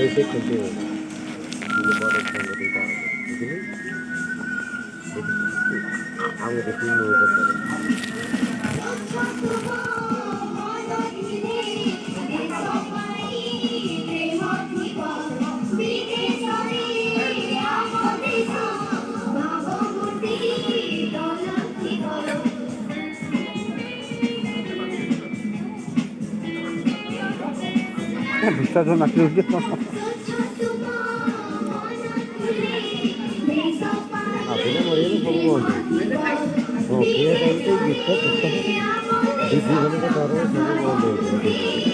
ऐसे खुलते हैं मुझे बहुत अच्छा लगा देखा लेकिन हम देखी नहीं हो सकता বিশ্বাস নাকি आपने मरे तो सब बोल ओके टाइम पे जितना जितना दीदी बने का दौर है सब बोल रहे